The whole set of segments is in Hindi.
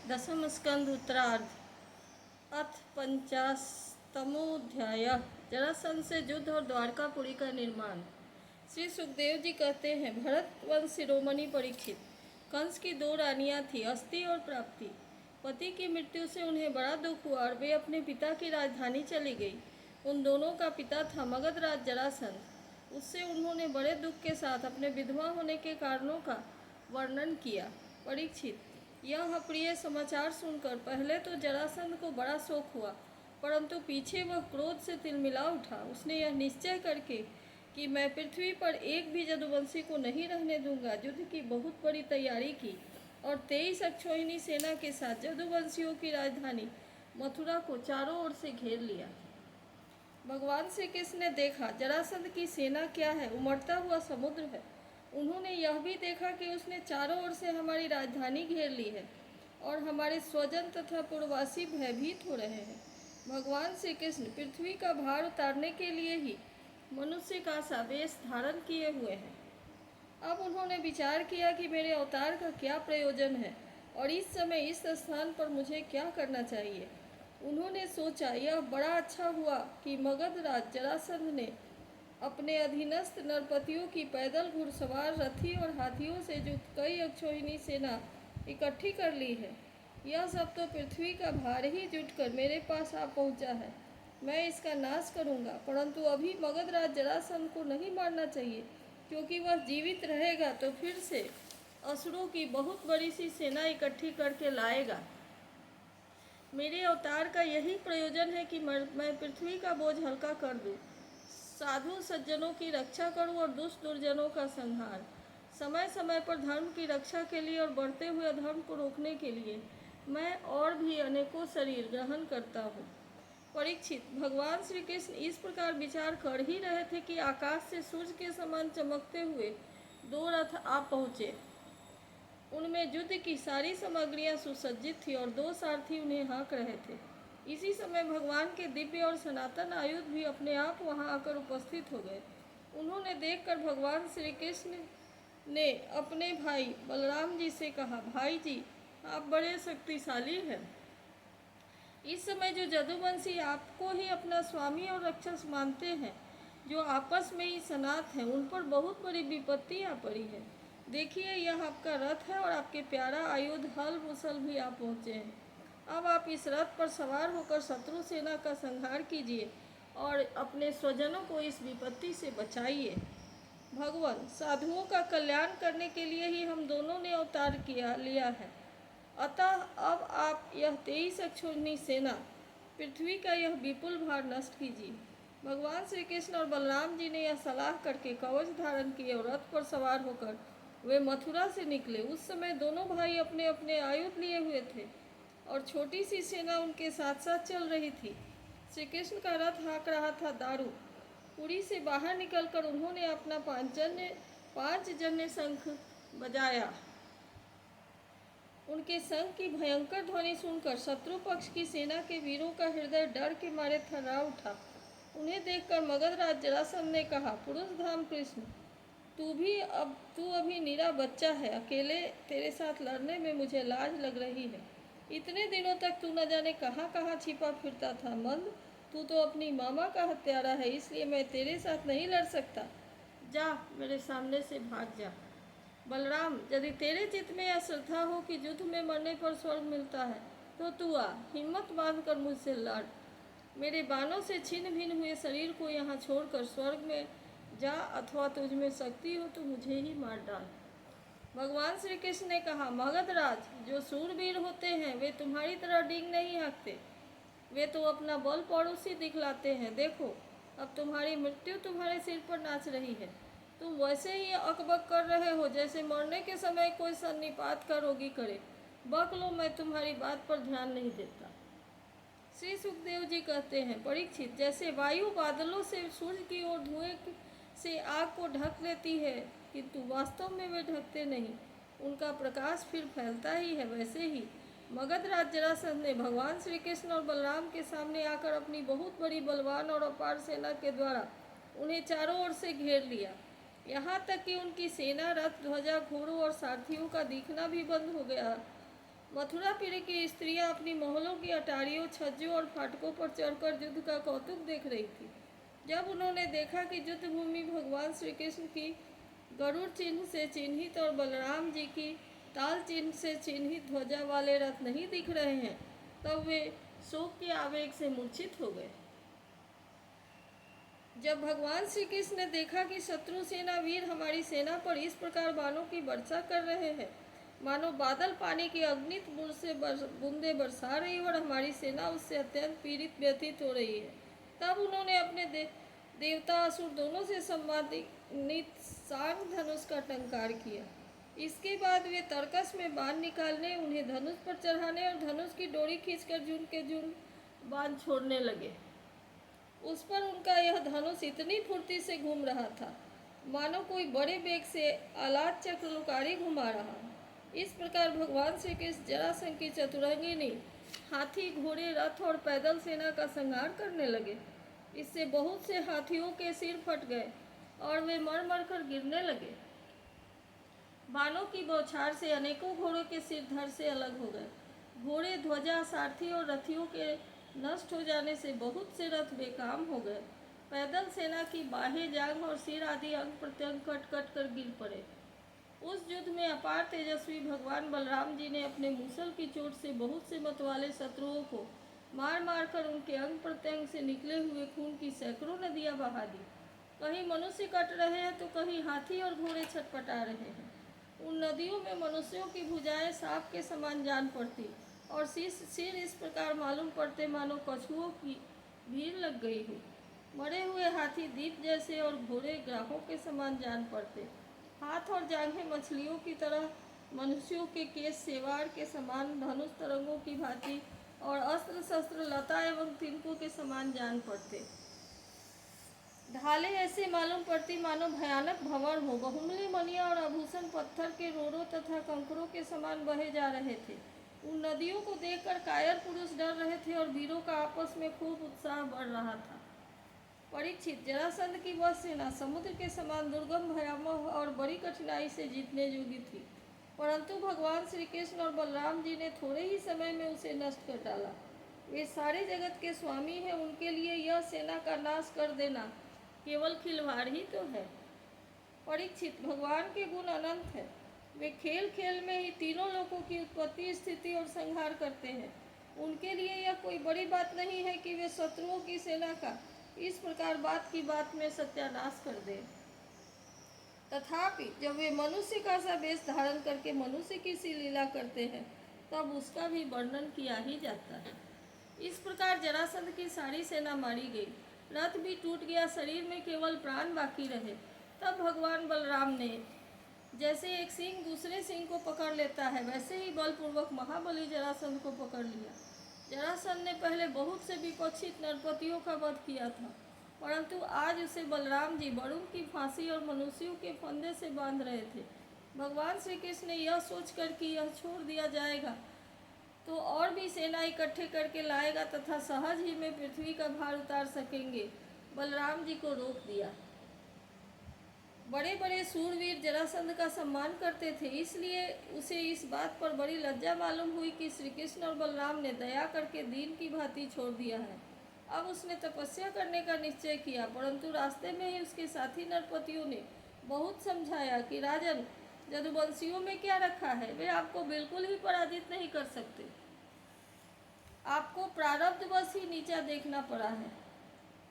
दशम स्कंद उत्तरार्ध अथ 50तमोऽध्याय। जरासंध से युद्ध और द्वारकापुरी का निर्माण। श्री सुखदेव जी कहते हैं, भरतवंश शिरोमणि परीक्षित, कंस की दो रानियां थीं, अस्ति और प्राप्ति। पति की मृत्यु से उन्हें बड़ा दुख हुआ और वे अपने पिता की राजधानी चली गई। उन दोनों का पिता था मगधराज जरासंध। उससे उन्होंने बड़े दुख के साथ अपने विधवा होने के कारणों का वर्णन किया। परीक्षित, यह अप्रिय समाचार सुनकर पहले तो जरासंध को बड़ा शोक हुआ, परंतु पीछे वह क्रोध से तिलमिला उठा। उसने यह निश्चय करके कि मैं पृथ्वी पर एक भी जदुवंशी को नहीं रहने दूंगा, युद्ध की बहुत बड़ी तैयारी की और 23 अक्षौहिणी सेना के साथ जदुवंशियों की राजधानी मथुरा को चारों ओर से घेर लिया। भगवान श्री कृष्ण ने देखा जरासंध की सेना क्या है, उमड़ता हुआ समुद्र है। उन्होंने यह भी देखा कि उसने चारों ओर से हमारी राजधानी घेर ली है और हमारे स्वजन तथा पूर्ववासी भयभीत हो रहे हैं। भगवान श्री कृष्ण पृथ्वी का भार उतारने के लिए ही मनुष्य का सा वेश धारण किए हुए हैं। अब उन्होंने विचार किया कि मेरे अवतार का क्या प्रयोजन है और इस समय इस स्थान पर मुझे क्या करना चाहिए। उन्होंने सोचा, यह बड़ा अच्छा हुआ कि मगधराज जरासंध ने अपने अधीनस्थ नरपतियों की पैदल घुड़सवार रथी और हाथियों से युक्त कई अक्षौहिणी सेना इकट्ठी कर ली है। यह सब तो पृथ्वी का भार ही जुटकर मेरे पास आ पहुंचा है। मैं इसका नाश करूंगा, परंतु अभी मगधराज जरासंध को नहीं मारना चाहिए, क्योंकि वह जीवित रहेगा तो फिर से असुरों की बहुत बड़ी सी सेना इकट्ठी करके लाएगा। मेरे अवतार का यही प्रयोजन है कि मैं पृथ्वी का बोझ हल्का कर दूं, साधु सज्जनों की रक्षा करूं और दुष्ट दुर्जनों का संहार। समय समय पर धर्म की रक्षा के लिए और बढ़ते हुए अधर्म को रोकने के लिए मैं और भी अनेकों शरीर ग्रहण करता हूँ। परीक्षित, भगवान श्री कृष्ण इस प्रकार विचार कर ही रहे थे कि आकाश से सूर्य के समान चमकते हुए दो रथ आ पहुँचे। उनमें युद्ध की सारी सामग्रियां सुसज्जित थी और दो सारथी उन्हें हाँक रहे थे। इसी समय भगवान के दिव्य और सनातन आयुध भी अपने आप वहां आकर उपस्थित हो गए। उन्होंने देखकर भगवान श्री कृष्ण ने अपने भाई बलराम जी से कहा, भाई जी, आप बड़े शक्तिशाली हैं। इस समय जो जदुवंशी आपको ही अपना स्वामी और रक्षक मानते हैं, जो आपस में ही सनात हैं, उन पर बहुत बड़ी विपत्ति आ पड़ी है। देखिए, यह आपका रथ है और आपके प्यारा आयुध हल मुसल भी आ पहुँचे हैं। अब आप इस रथ पर सवार होकर शत्रु सेना का संहार कीजिए और अपने स्वजनों को इस विपत्ति से बचाइए। भगवान, साधुओं का कल्याण करने के लिए ही हम दोनों ने अवतार लिया है। अतः अब आप यह 23 अक्षौहिणी सेना, पृथ्वी का यह विपुल भार नष्ट कीजिए। भगवान श्री कृष्ण और बलराम जी ने यह सलाह करके कवच धारण किए और रथ पर सवार होकर वे मथुरा से निकले। उस समय दोनों भाई अपने अपने आयुध लिए हुए थे और छोटी सी सेना उनके साथ साथ चल रही थी। श्री कृष्ण का रथ हाँक रहा था दारू। पुरी से बाहर निकलकर उन्होंने अपना पांच जन्य शंख बजाया। उनके शंख की भयंकर ध्वनि सुनकर शत्रु पक्ष की सेना के वीरों का हृदय डर के मारे थर्रा उठा। उन्हें देखकर मगधराज जरासंध ने कहा, पुरुष धाम कृष्ण, तू अभी निरा बच्चा है। अकेले तेरे साथ लड़ने में मुझे लाज लग रही है। इतने दिनों तक तू न जाने कहाँ कहाँ छिपा फिरता था। मंद, तू तो अपनी मामा का हत्यारा है, इसलिए मैं तेरे साथ नहीं लड़ सकता। जा, मेरे सामने से भाग जा। बलराम, यदि तेरे चित्त में यह श्रद्धा हो कि युद्ध में मरने पर स्वर्ग मिलता है, तो तू आ, हिम्मत बांधकर मुझसे लड़। मेरे बाणों से छिन्न भिन्न हुए शरीर को यहाँ छोड़कर स्वर्ग में जा, अथवा तुझ में शक्ति हो तो मुझे ही मार डाल। भगवान श्री कृष्ण ने कहा, मगधराज, जो शूरवीर होते हैं वे तुम्हारी तरह डींग नहीं हाँकते। वे तो अपना बल पड़ोसी दिखलाते हैं। देखो, अब तुम्हारी मृत्यु तुम्हारे सिर पर नाच रही है। तुम वैसे ही अकबक कर रहे हो जैसे मरने के समय कोई सन्निपात का रोगी करे। बक लो, मैं तुम्हारी बात पर ध्यान नहीं देता। श्री सुखदेव जी कहते हैं, परीक्षित, जैसे वायु बादलों से सूर्य की ओर धुएं से आग को ढक लेती है, किंतु वास्तव में वे ढकते नहीं, उनका प्रकाश फिर फैलता ही है, वैसे ही मगधराज जरासंध ने भगवान श्री कृष्ण और बलराम के सामने आकर अपनी बहुत बड़ी बलवान और अपार सेना के द्वारा उन्हें चारों ओर से घेर लिया। यहाँ तक कि उनकी सेना, रथ, ध्वजा, घोड़ों और सारथियों का दिखना भी बंद हो गया मथुरापुरी की स्त्रियां अपनी महलों की अटारियों, छज्जों और फाटकों पर चढ़कर युद्ध का कौतुक देख रही थी। जब उन्होंने देखा कि युद्ध भूमि भगवान श्री कृष्ण की गरुड़ चिन्ह से चिन्हित और बलराम जी की ताल चिन्ह से चिन्हित ध्वजा वाले रथ नहीं दिख रहे हैं, तब वे शोक के आवेग से मूर्छित हो गए। जब भगवान श्री कृष्ण ने देखा कि शत्रु सेना वीर हमारी सेना पर इस प्रकार बाणों की वर्षा कर रहे हैं, मानो बादल पानी की अग्नित बूंदे बरसा रही और हमारी सेना उससे अत्यंत पीड़ित व्यथित हो रही है, तब उन्होंने अपने देवता असुर दोनों से संबंधित शांग धनुष का टंकार किया। इसके बाद वे तर्कस में बाण निकालने, उन्हें धनुष पर चढ़ाने और धनुष की डोरी खींचकर झुंड के झुंड बाण छोड़ने लगे। उस पर उनका यह धनुष इतनी फुर्ती से घूम रहा था मानो कोई बड़े वेग से आलात चक्रलुकारी घुमा रहा। इस प्रकार भगवान श्री कृष्ण जरासंध की चतुरंगिनी हाथी, घोड़े, रथ और पैदल सेना का संहार करने लगे। इससे बहुत से हाथियों के सिर फट गए और वे मर मर कर गिरने लगे। बाणों की बौछार से अनेकों घोड़ों के सिर धड़ से अलग हो गए। घोड़े, ध्वजा, सारथी और रथियों के नष्ट हो जाने से बहुत से रथ बेकाम हो गए। पैदल सेना की बाहें, जांघ और सिर आदि अंग प्रत्यंग कट कट कर गिर पड़े। उस युद्ध में अपार तेजस्वी भगवान बलराम जी ने अपने मूसल की चोट से बहुत से मतवाले शत्रुओं को मार मार कर उनके अंग प्रत्यंग से निकले हुए खून की सैकड़ों नदियां बहा दी। कहीं मनुष्य कट रहे हैं तो कहीं हाथी और घोड़े छटपटा रहे हैं। उन नदियों में मनुष्यों की भुजाएं सांप के समान जान पड़ती और सिर इस प्रकार मालूम पड़ते मानो कछुओं की भीड़ लग गई हो। मरे हुए हाथी दीप जैसे और घोड़े ग्राहों के समान जान पड़ते। हाथ और जांघें मछलियों की तरह, मनुष्यों के केस सेवार के समान धनुष तरंगों की भांति और अस्त्र शस्त्र लता एवं तिनकों के समान जान पड़ते। ढाले ऐसे मालूम पड़ती मानो भयानक भंवर हो। बहुमूल्य मणियां और आभूषण पत्थर के रोड़ों तथा कंकरों के समान बहे जा रहे थे। उन नदियों को देखकर कायर पुरुष डर रहे थे और वीरों का आपस में खूब उत्साह बढ़ रहा था। परीक्षित, जरासंध की वह सेना समुद्र के समान दुर्गम, भयावह और बड़ी कठिनाई से जीतने योग्य थी, परंतु भगवान श्री कृष्ण और बलराम जी ने थोड़े ही समय में उसे नष्ट कर डाला। वे सारे जगत के स्वामी हैं, उनके लिए यह सेना का नाश कर देना केवल खिलवाड़ ही तो है। परीक्षित, भगवान के गुण अनंत है। वे खेल खेल में ही तीनों लोकों की उत्पत्ति, स्थिति और संहार करते हैं। उनके लिए यह कोई बड़ी बात नहीं है कि वे शत्रुओं की सेना का इस प्रकार बात की बात में सत्यानाश कर दें। तथापि जब वे मनुष्य का सा वेश धारण करके मनुष्य की सी लीला करते हैं, तब उसका भी वर्णन किया ही जाता है। इस प्रकार जरासंध की सारी सेना मारी गई, रथ भी टूट गया, शरीर में केवल प्राण बाकी रहे। तब भगवान बलराम ने, जैसे एक सिंह दूसरे सिंह को पकड़ लेता है, वैसे ही बलपूर्वक महाबली जरासंध को पकड़ लिया। जरासंध ने पहले बहुत से विपक्षित नरपतियों का वध किया था, परंतु आज उसे बलराम जी वरुण की फांसी और मनुष्यों के फंदे से बांध रहे थे। भगवान श्री कृष्ण ने यह सोचकर कि यह छोड़ दिया जाएगा तो और भी सेना इकट्ठे करके लाएगा तथा सहज ही में पृथ्वी का भार उतार सकेंगे, बलराम जी को रोक दिया। बड़े बड़े सूरवीर जरासंध का सम्मान करते थे, इसलिए उसे इस बात पर बड़ी लज्जा मालूम हुई कि श्री कृष्ण और बलराम ने दया करके दीन की भांति छोड़ दिया है। अब उसने तपस्या करने का निश्चय किया, परंतु रास्ते में ही उसके साथी नरपतियों ने बहुत समझाया कि राजन, जदुवंशियों में क्या रखा है, वे आपको बिल्कुल ही पराजित नहीं कर सकते। आपको प्रारब्धवश ही नीचा देखना पड़ा है।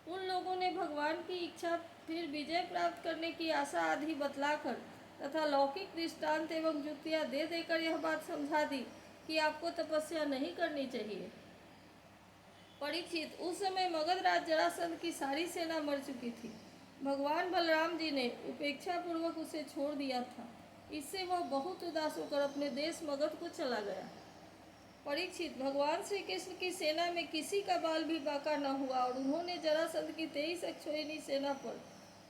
उन लोगों ने भगवान की इच्छा, फिर विजय प्राप्त करने की आशा आदि बतलाकर तथा लौकिक दृष्टांत एवं युक्तियाँ दे देकर यह बात समझा दी कि आपको तपस्या नहीं करनी चाहिए। परीक्षित, उस समय मगध राज जरासंध की सारी सेना मर चुकी थी। भगवान बलराम जी ने उपेक्षा पूर्वक उसे छोड़ दिया था। इससे वह बहुत उदास होकर अपने देश मगध को चला गया। परीक्षित, भगवान श्री कृष्ण की सेना में किसी का बाल भी बाका न हुआ और उन्होंने जरासंध की 23 अक्षौहिणी सेना पर,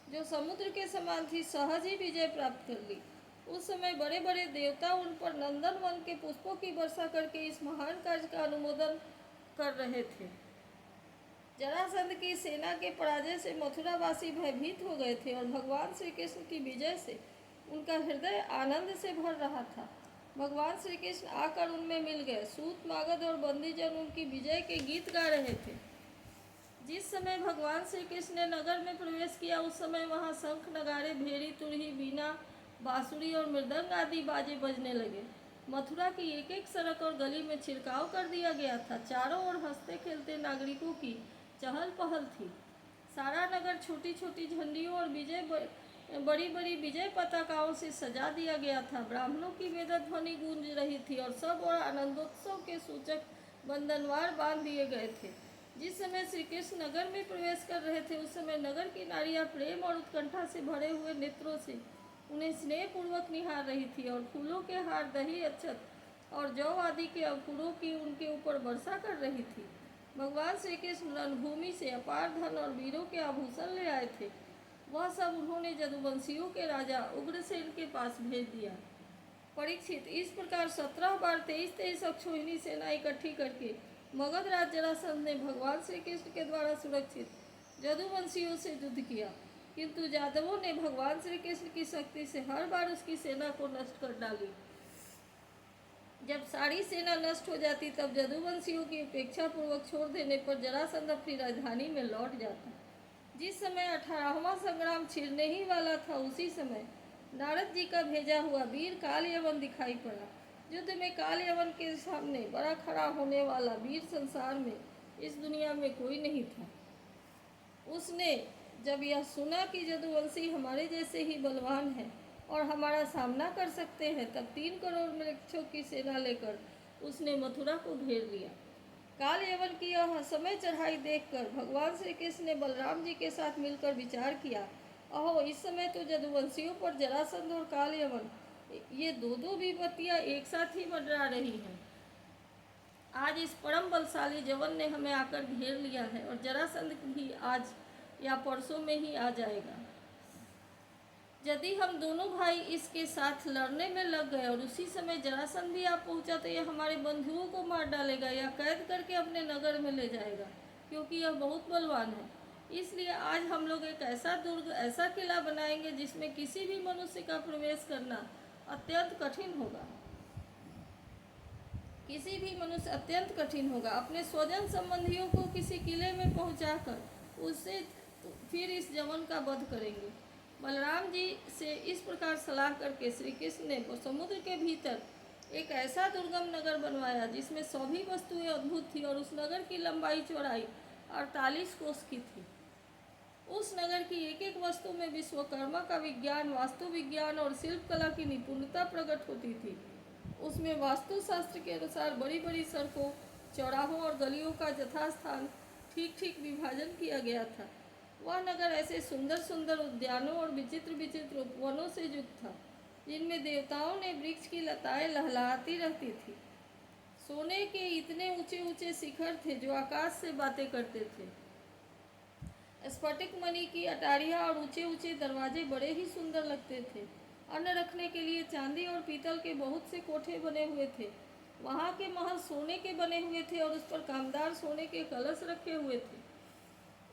जो समुद्र के समान थी, सहज ही विजय प्राप्त कर ली। उस समय बड़े बड़े देवता उन पर नंदन वन के पुष्पों की वर्षा करके इस महान कार्य का अनुमोदन कर रहे थे। जरासंध की सेना के पराजय से मथुरावासी भयभीत हो गए थे और भगवान श्री कृष्ण की विजय से उनका हृदय आनंद से भर रहा था। भगवान श्री कृष्ण आकर उनमें मिल गए। सूत, मागध और बंदीजन उनकी विजय के गीत गा रहे थे। जिस समय भगवान श्री कृष्ण ने नगर में प्रवेश किया उस समय वहां शंख, नगाड़े, भेरी, तुरही, बीना, बांसुरी और मृदंग आदि बाजे बजने लगे। मथुरा की एक एक सड़क और गली में छिड़काव कर दिया गया था। चारों ओर हंसते खेलते नागरिकों की चहल पहल थी। सारा नगर छोटी छोटी झंडियों और बड़ी बड़ी विजय पताकाओं से सजा दिया गया था। ब्राह्मणों की वेद ध्वनि गूंज रही थी और सब और आनंदोत्सव के सूचक बंधनवार बांध दिए गए थे। जिस समय श्री कृष्ण नगर में प्रवेश कर रहे थे उस समय नगर की नारियां प्रेम और उत्कंठा से भरे हुए नेत्रों से उन्हें स्नेहपूर्वक निहार रही थी और फूलों के हार, दही, अक्षत और जौ आदि के अंकुरों की उनके ऊपर वर्षा कर रही थी। भगवान श्री कृष्ण रणभूमि से अपार धन और वीरों के आभूषण ले आए थे। वह सब उन्होंने जदुवंशियों के राजा उग्रसेन के पास भेज दिया। परीक्षित, इस प्रकार 17 बार 23 अक्षोहिणी सेना इकट्ठी करके मगध राज जरासंध ने भगवान श्री कृष्ण के द्वारा सुरक्षित जदुवंशियों से युद्ध किया, किंतु यादवों ने भगवान श्री कृष्ण की शक्ति से हर बार उसकी सेना को नष्ट कर डाली। जब सारी सेना नष्ट हो जाती तब जदुवंशियों की उपेक्षा पूर्वक छोड़ देने पर जरासंध अपनी राजधानी में लौट जाता। जिस समय 18वां संग्राम छिड़ने ही वाला था उसी समय नारद जी का भेजा हुआ वीर काल यवन दिखाई पड़ा। युद्ध में काल यवन के सामने बड़ा खड़ा होने वाला वीर संसार में इस दुनिया में कोई नहीं था। उसने जब यह सुना कि जदुवंशी हमारे जैसे ही बलवान है और हमारा सामना कर सकते हैं तब 3 करोड़ मृक्षों की सेना लेकर उसने मथुरा को घेर लिया। काल यवन की यह समय चढ़ाई देखकर भगवान श्री कृष्ण ने बलराम जी के साथ मिलकर विचार किया, अहो इस समय तो जदुवंशियों पर जरासंध और काल यवन ये दो विपत्तियां एक साथ ही मंडरा रही हैं। आज इस परम बलशाली जवन ने हमें आकर घेर लिया है और जरासंध भी आज या परसों में ही आ जाएगा। यदि हम दोनों भाई इसके साथ लड़ने में लग गए और उसी समय जरासंध भी आ पहुंचा तो यह हमारे बंधुओं को मार डालेगा या कैद करके अपने नगर में ले जाएगा, क्योंकि यह बहुत बलवान है। इसलिए आज हम लोग एक ऐसा दुर्ग, ऐसा किला बनाएंगे जिसमें किसी भी मनुष्य का प्रवेश करना अत्यंत कठिन होगा। किसी भी मनुष्य अत्यंत कठिन होगा। अपने स्वजन संबंधियों को किसी किले में पहुंचाकर उससे फिर इस जवन का वध करेंगे। बलराम जी से इस प्रकार सलाह करके श्री कृष्ण ने समुद्र के भीतर एक ऐसा दुर्गम नगर बनवाया जिसमें सभी वस्तुएं अद्भुत थी और उस नगर की लंबाई चौड़ाई 48 कोस की थी। उस नगर की एक एक वस्तु में विश्वकर्मा का विज्ञान, वास्तु विज्ञान और शिल्प कला की निपुणता प्रकट होती थी। उसमें वास्तुशास्त्र के अनुसार बड़ी बड़ी सड़कों, चौराहों और गलियों का यथास्थान ठीक ठीक विभाजन किया गया था। वह नगर ऐसे सुंदर सुंदर उद्यानों और विचित्र विचित्र उपवनों से युक्त था जिनमें देवताओं ने वृक्ष की लताएं लहलहाती रहती थी। सोने के इतने ऊंचे ऊंचे शिखर थे जो आकाश से बातें करते थे। स्फटिक मणि की अटारियां और ऊंचे ऊंचे दरवाजे बड़े ही सुंदर लगते थे। अन्न रखने के लिए चांदी और पीतल के बहुत से कोठे बने हुए थे। वहाँ के महल सोने के बने हुए थे और उस पर कामदार सोने के कलश रखे हुए थे।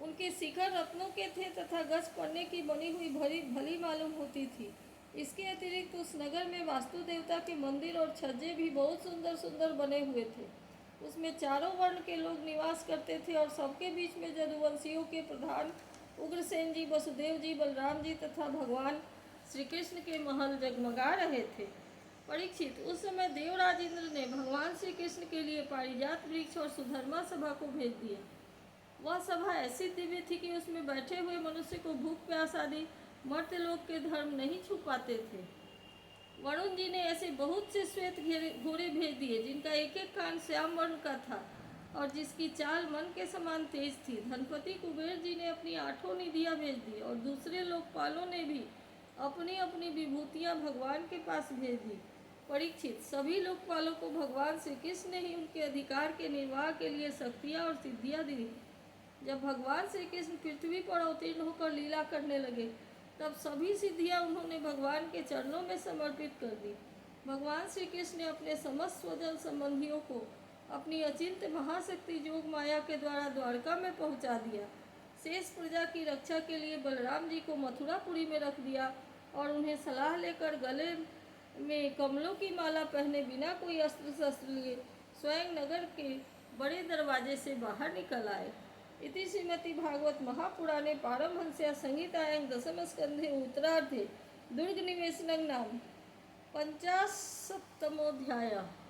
उनके शिखर रत्नों के थे तथा गज पड़ने की बनी हुई भली मालूम होती थी। इसके अतिरिक्त उस नगर में वास्तु देवता के मंदिर और छज्जे भी बहुत सुंदर सुंदर बने हुए थे। उसमें चारों वर्ण के लोग निवास करते थे और सबके बीच में जदुवंशियों के प्रधान उग्रसेन जी, वसुदेव जी, बलराम जी तथा भगवान श्री कृष्ण के महल जगमगा रहे थे। परीक्षित, उस समय देवराज इंद्र ने भगवान श्री कृष्ण के लिए पारिजात वृक्ष और सुधर्मा सभा को भेज दिया। वह सभा ऐसी दिव्य थी कि उसमें बैठे हुए मनुष्य को भूख प्यास आदि मर्त्यलोक के धर्म नहीं छू पाते थे। वरुण जी ने ऐसे बहुत से श्वेत घोड़े भेज दिए जिनका एक एक कान श्याम वर्ण का था और जिसकी चाल मन के समान तेज थी। धनपति कुबेर जी ने अपनी 8 निधियां भेज दी और दूसरे लोकपालों ने भी अपनी अपनी विभूतियां भगवान के पास भेज दी। परीक्षित, सभी लोकपालों को भगवान श्री कृष्ण ने ही उनके अधिकार के निर्वाह के लिए शक्तियां और सिद्धियां दी। जब भगवान श्री कृष्ण पृथ्वी पर अवतीर्ण होकर लीला करने लगे तब सभी सिद्धियां उन्होंने भगवान के चरणों में समर्पित कर दी। भगवान श्री कृष्ण ने अपने समस्त स्वजन संबंधियों को अपनी अचिंत्य महाशक्ति योग माया के द्वारा द्वारका में पहुंचा दिया। शेष प्रजा की रक्षा के लिए बलराम जी को मथुरापुरी में रख दिया और उन्हें सलाह लेकर गले में कमलों की माला पहने बिना कोई अस्त्र शस्त्र लिए स्वयं नगर के बड़े दरवाजे से बाहर निकल आए। इति श्रीमद् भागवत महापुराणे पारमहंस्यां संहितायां दशमस्कन्धे उत्तरार्धे दुर्गनिवेशनं नाम 50तमोऽध्यायः।